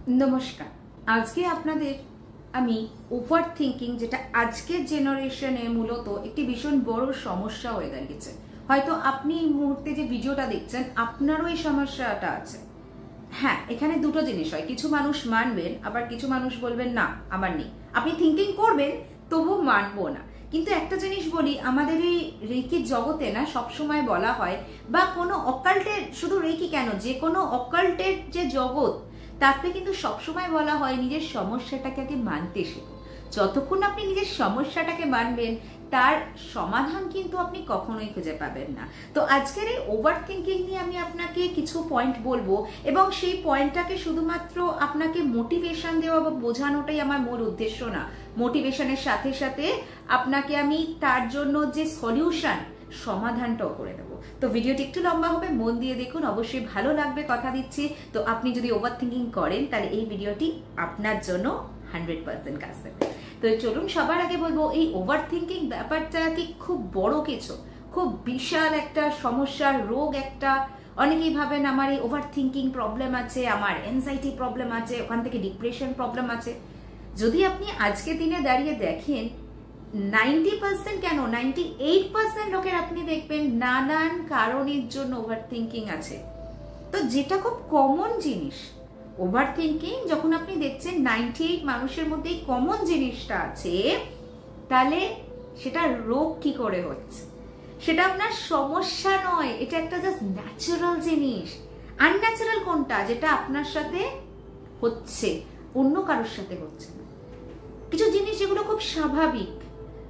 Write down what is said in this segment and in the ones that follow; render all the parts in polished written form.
নমস্কার। আজকে আপনাদের আমি ওভার থিঙ্কিং, যেটা আজকের জেনারেশনে মূলত একটি ভীষণ বড় সমস্যা হয়ে দাঁড়িয়েছে। হয়তো আপনি এই মুহূর্তে যে ভিডিওটা দেখছেন আপনারও এই সমস্যাটা আছে। হ্যাঁ, এখানে দুটো জিনিস হয়, কিছু মানুষ মানবেন, আবার কিছু মানুষ বলবেন না আমার নেই। আপনি থিঙ্কিং করবেন তবু মানবো না। কিন্তু একটা জিনিস বলি, আমাদের এই রেকি জগতে না সবসময় বলা হয়, বা কোনো অকাল্টের, শুধু রেকি কেন, যে কোনো অকাল্টের যে জগৎ, তাতে কিন্তু সবসময় বলা হয় নিজের সমস্যাটাকে আগে মানতে শেখো। যতক্ষণ আপনি নিজের সমস্যাটাকে মানবেন তার সমাধান কিন্তু আপনি কখনোই খুঁজে পাবেন না। তো আজকের এই ওভার থিঙ্কিং নিয়ে আমি আপনাকে কিছু পয়েন্ট বলবো, এবং সেই পয়েন্টটাকে শুধুমাত্র আপনাকে মোটিভেশন দেওয়া বা বোঝানোটাই আমার মূল উদ্দেশ্য না। মোটিভেশনের সাথে সাথে আপনাকে আমি তার জন্য যে সলিউশন, সমাধানটাও করে দেবো। তো ভিডিওটি একটু লম্বা হবে, মন দিয়ে দেখুন, অবশ্যই ভালো লাগবে, কথা দিচ্ছি। তো আপনি যদি ওভার থিঙ্কিং করেন তাহলে এই ভিডিওটি আপনার জন্য 100% কাজ দেবে। তো চলুন, সবার আগে বলবো, এই ওভার থিঙ্কিং ব্যাপারটা কি খুব বড় কিছু, খুব বিশাল একটা সমস্যার রোগ একটা। অনেকেই ভাবেন আমার এই ওভার থিঙ্কিং প্রবলেম আছে, আমার এনজাইটি প্রবলেম আছে, ওখান থেকে ডিপ্রেশন প্রবলেম আছে। যদি আপনি আজকে দিনে দাঁড়িয়ে দেখেন, 90% কেন 98% লোকের আপনি দেখবেন নানান কারণের জন্য ওভার থিঙ্কিং আছে। তো যেটা খুব কমন জিনিস, ওভার থিঙ্কিং যখন আপনি দেখছেন 98 মানুষের মধ্যে কমন জিনিসটা আছে, তাহলে সেটা রোগ কি করে হচ্ছে? সেটা আপনার সমস্যা নয়, এটা একটা জাস্ট ন্যাচারাল জিনিস। আনন্যাচারাল কোনটা? যেটা আপনার সাথে হচ্ছে, অন্য কারোর সাথে হচ্ছে না। কিছু জিনিস যেগুলো খুব স্বাভাবিক,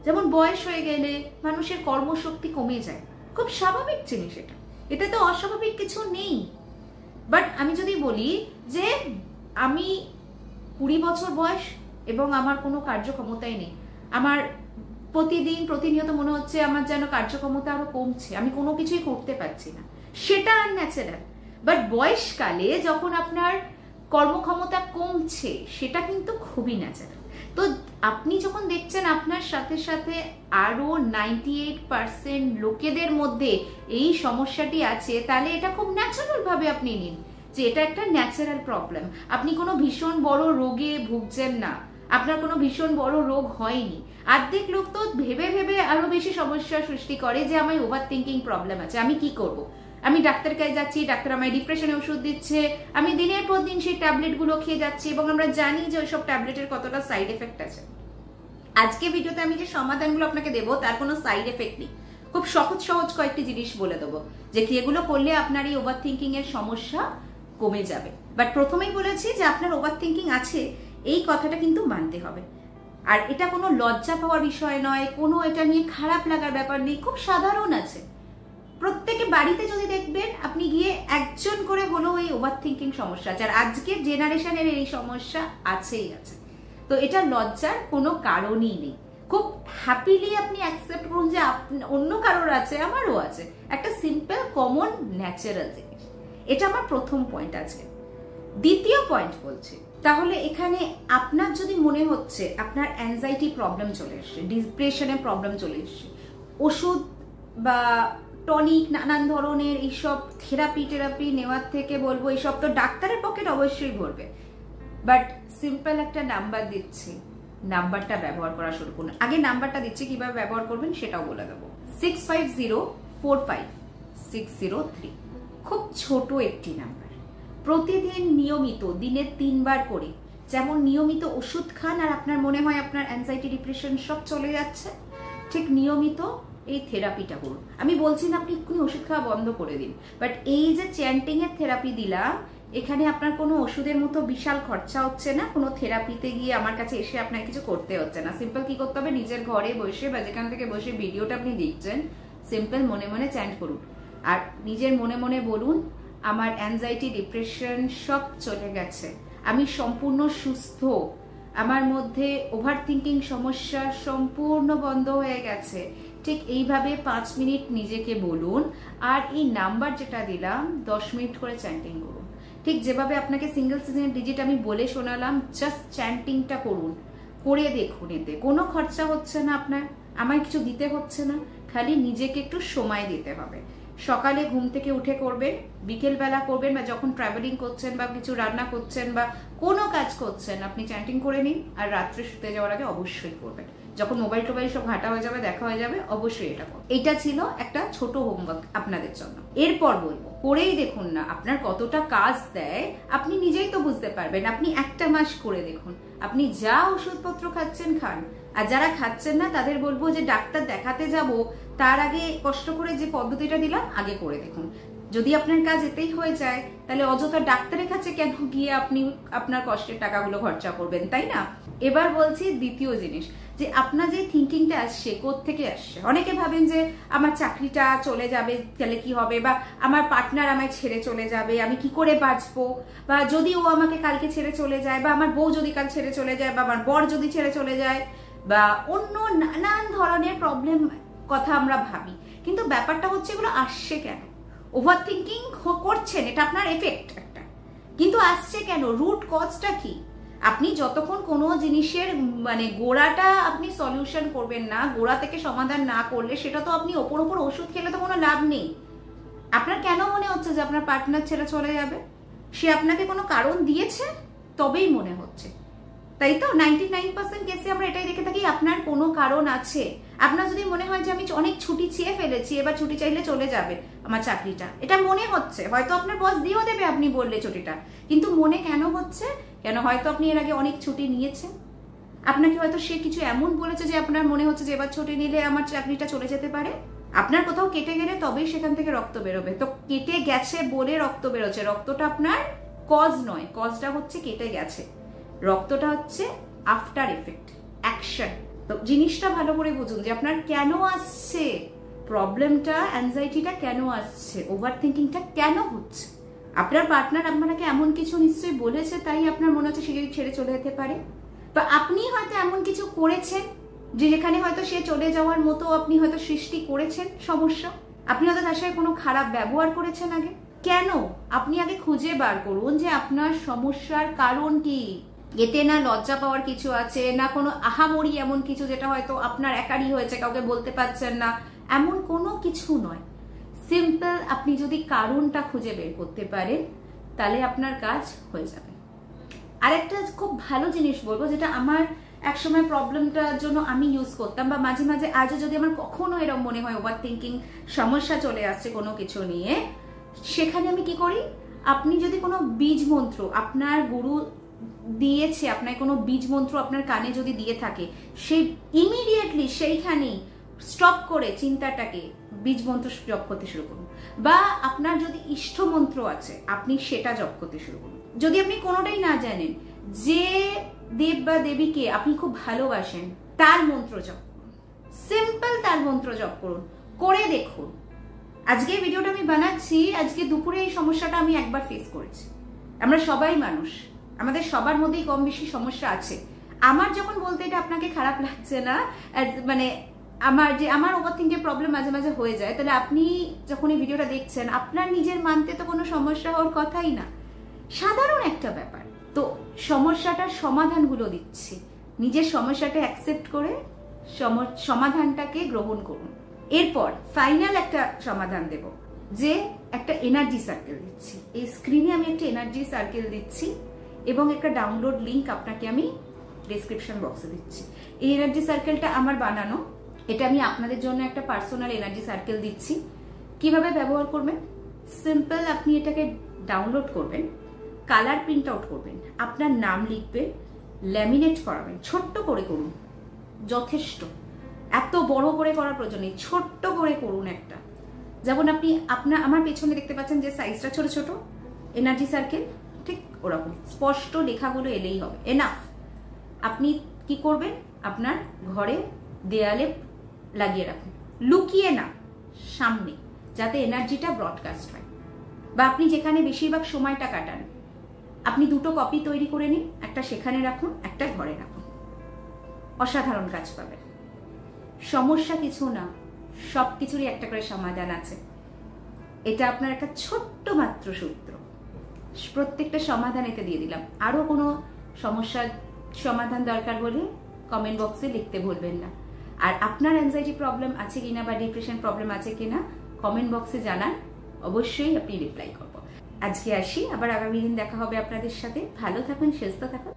যেমন বয়স হয়ে গেলে মানুষের কর্মশক্তি কমে যায়, খুব স্বাভাবিক জিনিস এটা, এটা তো অস্বাভাবিক কিছু নেই। বাট আমি যদি বলি যে আমি 20 বছর বয়স এবং আমার কোনো কার্যক্ষমতাই নেই, আমার প্রতিনিয়ত মনে হচ্ছে আমার যেন কার্যক্ষমতা আরো কমছে, আমি কোনো কিছুই করতে পারছি না, সেটা আনন্যাচারাল। বাট বয়সকালে যখন আপনার কর্মক্ষমতা কমছে, সেটা কিন্তু খুবই ন্যাচারাল। তো আপনি যখন দেখছেন আপনার সাথে সাথে আরো 98% লোকেদের মধ্যে এই সমস্যাটি আছে, তাহলে এটা খুব ন্যাচারাল ভাবে আপনি নিন যে এটা একটা ন্যাচারাল প্রবলেম। আপনি কোনো ভীষণ বড় রোগে ভুগছেন না, আপনার কোনো ভীষণ বড় রোগ হয়নি। অর্ধেক লোক তো ভেবে ভেবে আরো বেশি সমস্যার সৃষ্টি করে যে আমার ওভার থিঙ্কিং প্রবলেম আছে, আমি কি করব? আমি ডাক্তার কাছে যাচ্ছি, ডাক্তার আমায় ডিপ্রেশনের ওষুধ দিচ্ছে, আমি দিনের পর দিন সেই ট্যাবলেট গুলো খেয়ে যাচ্ছি, এবং আমরা জানি যে ওইসব ট্যাবলেটের কতটা সাইড এফেক্ট আছে। আজকে ভিডিওতে আমি যে সমাধানগুলো আপনাকে দেবো তার কোনো সাইড এফেক্ট নেই, খুব সহজ কয়েকটি জিনিস বলে দেবো যে এগুলো করলে আপনার এই ওভার থিঙ্কিং এর সমস্যা কমে যাবে। বাট প্রথমেই বলেছি যে আপনার ওভার থিঙ্কিং আছে, এই কথাটা কিন্তু মানতে হবে। আর এটা কোনো লজ্জা পাওয়ার বিষয় নয়, কোনো এটা নিয়ে খারাপ লাগার ব্যাপার নেই, খুব সাধারণ আছে। প্রত্যেকে বাড়িতে যদি দেখবেন আপনি গিয়ে একজন করে হলেও এই ওভার থিঙ্কিং সমস্যা আছে, আর আজকের জেনারেশনের এই সমস্যা আছেই আছে। তো এটা লজ্জার কোনো কারণই নেই, খুব হ্যাপিলি আপনি অ্যাকসেপ্ট করুন যে অন্য কারোর আছে, আমারও আছে, একটা সিম্পল কমন ন্যাচারাল জিনিস। এটা আমার প্রথম পয়েন্ট আছে। দ্বিতীয় পয়েন্ট বলছি, তাহলে এখানে আপনার যদি মনে হচ্ছে আপনার অ্যাংজাইটি প্রবলেম চলে এসছে, ডিপ্রেশনের প্রবলেম চলে এসছে, ওষুধ বা টনিক নানান ধরনের এইসব থেরাপি নেওয়ার থেকে বলবো এইসব তো ডাক্তারের পকেট অবশ্যই ভরবে। বাট সিম্পল একটা নাম্বার দিচ্ছি, নাম্বারটা ব্যবহার করা শুরু করুন। আগে নাম্বারটা দিচ্ছি, কিভাবে ব্যবহার করবেন সেটাও বলে দেবো। 65045603, খুব ছোট একটি নাম্বার। প্রতিদিন নিয়মিত দিনে 3 বার করে, যেমন নিয়মিত ওষুধ খান আর আপনার মনে হয় আপনার অ্যাংজাইটি ডিপ্রেশন সব চলে যাচ্ছে, ঠিক নিয়মিত এই থেরাপিটা করুন। আমি বলছি না আপনি এক্ষুনি ওষুধ খাওয়া বন্ধ করে দিন, বাট এই যে চ্যান্টিং এর থেরাপি দিলাম, এখানে আপনার কোনো ওষুধের মতো বিশাল খরচা হচ্ছে না, কোনো থেরাপিতে গিয়ে আমার কাছে এসে আপনার কিছু করতে হচ্ছে না। সিম্পল কি করতে হবে, নিজের ঘরে বসে বা যেখান থেকে বসে ভিডিওটা আপনি দেখছেন, সিম্পল মনে মনে চ্যান্ট করুন আর নিজের মনে মনে বলুন, আমার অ্যাংজাইটি ডিপ্রেশন সব চলে গেছে, আমি সম্পূর্ণ সুস্থ, আমার মধ্যে ওভার থিঙ্কিং সমস্যা সম্পূর্ণ বন্ধ হয়ে গেছে। ঠিক এইভাবে 5 মিনিট নিজেকে বলুন, আর এই নাম্বার যেটা দিলাম 10 মিনিট করে চ্যান্টিং করুন। ঠিক যেভাবে আপনাকে সিঙ্গেল ডিজিট আমি বলে শোনালাম, জাস্ট চ্যান্টিংটা করুন, করে দেখুন। এতে কোনো খরচা হচ্ছে না আপনার, আমায় কিছু দিতে হচ্ছে না, খালি নিজেকে একটু সময় দিতে হবে। সকালে ঘুম থেকে উঠে করবেন, বিকেলবেলা করবেন, বা যখন ট্রাভেলিং করছেন বা কিছু রান্না করছেন বা কোনো কাজ করছেন আপনি চ্যান্টিং করে নিন। আর রাত্রে শুতে যাওয়ার আগে অবশ্যই করবেন। যখন মোবাইল টোবাইল সব ঘাটা হয়ে যাবে, দেখা হয়ে যাবে, অবশ্যই এটা করুন। এটা ছিল একটা ছোট হোমওয়ার্ক আপনাদের জন্য। এরপর বলবো, করেই দেখুন না আপনার কতটা কাজ দেয়, আপনি নিজেই তো বুঝতে পারবেন। আপনি একটা মাস করে দেখুন, আপনি যা ওষুধপত্র খাচ্ছেন খান, আর যারা খাচ্ছেন না তাদের বলবো যে ডাক্তার দেখাতে যাব তার আগে কষ্ট করে যে পদ্ধতিটা দিলাম আগে করে দেখুন। যদি আপনার কাজ এতেই হয়ে যায়, তাহলে অযথা ডাক্তারের কাছে কেন গিয়ে আপনি আপনার কষ্টের টাকাগুলো খরচা করবেন, তাই না? এবার বলছি দ্বিতীয় জিনিস, যে আপনার যে থিঙ্কিংটা আসছে কোত্থেকে আসছে। অনেকে ভাবেন যে আমার চাকরিটা চলে যাবে, তাহলে কি হবে, বা আমার পার্টনার আমায় ছেড়ে চলে যাবে, আমি কি করে বাঁচবো, বা যদি ও আমাকে কালকে ছেড়ে চলে যায়, বা আমার বউ যদি কাল ছেড়ে চলে যায়, বা আমার বর যদি ছেড়ে চলে যায়, বা অন্য নানান ধরনের প্রবলেম কথা আমরা ভাবি। কিন্তু ব্যাপারটা হচ্ছে এগুলো আসছে কেন? ওভার থিঙ্কিং করছেন, এটা আপনার এফেক্ট একটা, কিন্তু আসছে কেন? রুট কজটা কি? আপনি যতক্ষণ কোনো জিনিসের মানে গোড়াটা আপনি সলিউশন করবেন না, গোড়া থেকে সমাধান না করলে, সেটা তো আপনি ওপর ওপর ওষুধ খেলে তো কোনো লাভ নেই। আপনার কেন মনে হচ্ছে যে আপনার পার্টনার ছেড়ে চলে যাবে? সে আপনাকে কোনো কারণ দিয়েছে তবেই মনে হচ্ছে, তাই তো? 99% কেসে আমরা এটাই দেখে থাকি, আপনার কোনো কারণ আছে। আপনার যদি মনে হয় যে আমি অনেক ছুটি চেয়ে ফেলেছি, এবার ছুটি চাইলে চলে যাবে আমার চাকরিটা, এটা মনে হচ্ছে, হয়তো আপনার বস দিয়েও দেবে আপনি বললে ছুটিটা, কিন্তু মনে কেন হচ্ছে? কেন? হয়তো আপনি এর আগে অনেক ছুটি নিয়েছেন, আপনাকে হয়তো সে কিছু এমন বলেছে যে আপনার মনে হচ্ছে যে এবার ছুটি নিলে আমার চাকরিটা চলে যেতে পারে। আপনার কোথাও কেটে গেলে তবেই সেখান থেকে রক্ত বেরোবে, তো কেটে গেছে বলে রক্ত বেরোচ্ছে, রক্তটা আপনার কজ নয়, কজটা হচ্ছে কেটে গেছে, রক্তটা হচ্ছে আফটার এফেক্ট, অ্যাকশন। তো জিনিসটা ভালো করে বুঝুন যে আপনার কেন আসছে প্রবলেমটা, অ্যাংজাইটিটা কেন আসছে, ওভার থিঙ্কিংটা কেন হচ্ছে। আপনার পার্টনার আপনাকে এমন কিছু নিশ্চয়ই বলেছে, তাই আপনার মনে হচ্ছে সে যদি ছেড়ে চলে যেতে পারে, বা আপনি হয়তো এমন কিছু করেছেন যে যেখানে হয়তো সে চলে যাওয়ার মতো আপনি হয়তো সৃষ্টি করেছেন সমস্যা। আপনি হয়তো তার সাথে কোনো খারাপ ব্যবহার করেছেন আগে। কেন? আপনি আগে খুঁজে বার করুন যে আপনার সমস্যার কারণ কি। এতে না লজ্জা পাওয়ার কিছু আছে, না কোনো আহামরি এমন কিছু যেটা হয়তো আপনার একারই হয়েছে, কাউকে বলতে পারছেন না, এমন কোনো কিছু নয়। সিম্পল, আপনি যদি কারণটা খুঁজে বের করতে পারেন তাহলে আপনার কাজ হয়ে যাবে। আরেকটা খুব ভালো জিনিস বলবো, যেটা আমার একসময় প্রবলেমটার জন্য আমি ইউজ করতাম, বা মাঝে মাঝে আজও যদি আমার কখনো এরকম মনে হয় ওভার থিঙ্কিং সমস্যা চলে আসছে কোনো কিছু নিয়ে, সেখানে আমি কি করি, আপনি যদি কোনো বীজ মন্ত্র আপনার গুরু দিয়েছে, আপনার কোনো বীজ মন্ত্র আপনার কানে যদি দিয়ে থাকে, সেই ইমিডিয়েটলি সেইখানেই স্টপ করে চিন্তাটাকে বীজ মন্ত্র জপ করতে শুরু করুন। বা আপনার যদি ইষ্ট মন্ত্র আছে আপনি সেটা জপ করতে শুরু করুন। যদি আপনি কোনোটাই না জানেন, যে দেব বা দেবীকে আপনি খুব ভালোবাসেন তার মন্ত্র জপ করুন, সিম্পল তার মন্ত্র জপ করুন, করে দেখুন। আজকে ভিডিওটা আমি বানাচ্ছি, আজকে দুপুরে এই সমস্যাটা আমি একবার ফেস করেছি। আমরা সবাই মানুষ, আমাদের সবার মধ্যেই কম বেশি সমস্যা আছে। আমার যখন বলতে এটা আপনাকে খারাপ লাগছে না, মানে আমার ওভারথিংকিং প্রবলেম মাঝে মাঝে হয়ে যায়, তাহলে আপনি যখন এই ভিডিওটা দেখছেন আপনার নিজের মানতে তো কোনো সমস্যা হওয়ার কথাই না, সাধারণ একটা ব্যাপার। তো সমস্যাটার সমাধানগুলো দিচ্ছি, নিজের সমস্যাটা অ্যাকসেপ্ট করে সমাধানটাকে গ্রহণ করুন। এরপর ফাইনাল একটা সমাধান দেব, যে একটা এনার্জি সার্কেল দিচ্ছি। এই স্ক্রিনে আমি একটা এনার্জি সার্কেল দিচ্ছি এবং একটা ডাউনলোড লিংক আপনাকে আমি ডেসক্রিপশন বক্সে দিচ্ছি। এই এনার্জি সার্কেলটা আমার বানানো, এটা আমি আপনাদের জন্য একটা পার্সোনাল এনার্জি সার্কেল দিচ্ছি। কিভাবে ব্যবহার করবেন? সিম্পল, আপনি এটাকে ডাউনলোড করবেন, কালার প্রিন্ট আউট করবেন, আপনার নাম লিখবেন, ল্যামিনেট করাবেন, ছোট্ট করে করুন, যথেষ্ট, এত বড় করে করার প্রয়োজন নেই, ছোট্ট করে করুন একটা। যেমন আপনি আমার পেছনে দেখতে পাচ্ছেন যে সাইজটা ছোট ছোট এনার্জি সার্কেল, ঠিক ওরকম স্পষ্ট লেখাগুলো এলেই হবে, এনাফ। আপনি কি করবেন, আপনার ঘরে দেয়ালে লাগিয়ে রাখুন, লুকিয়ে না, সামনে, যাতে এনার্জিটা ব্রডকাস্ট হয়। বা আপনি যেখানে বেশিরভাগ সময়টা কাটান, আপনি দুটো কপি তৈরি করে নিন, একটা সেখানে রাখুন, একটা ঘরে রাখুন, অসাধারণ কাজ পাবেন। সমস্যা কিছু না, সব কিছুরই একটা করে সমাধান আছে। এটা আপনার একটা ছোট্ট মাত্র সূত্র, প্রত্যেকটা সমাধান এতে দিয়ে দিলাম। আরো কোনো সমস্যার সমাধান দরকার বলে কমেন্ট বক্সে লিখতে ভুলবেন না। আর আপনার অ্যাংজাইটি প্রবলেম আছে কিনা বা ডিপ্রেশন প্রবলেম আছে কিনা কমেন্ট বক্সে জানান, অবশ্যই আপনি রিপ্লাই করবো। আজকে আসি, আবার আগামী দিন দেখা হবে আপনাদের সাথে। ভালো থাকুন, সুস্থ থাকুন।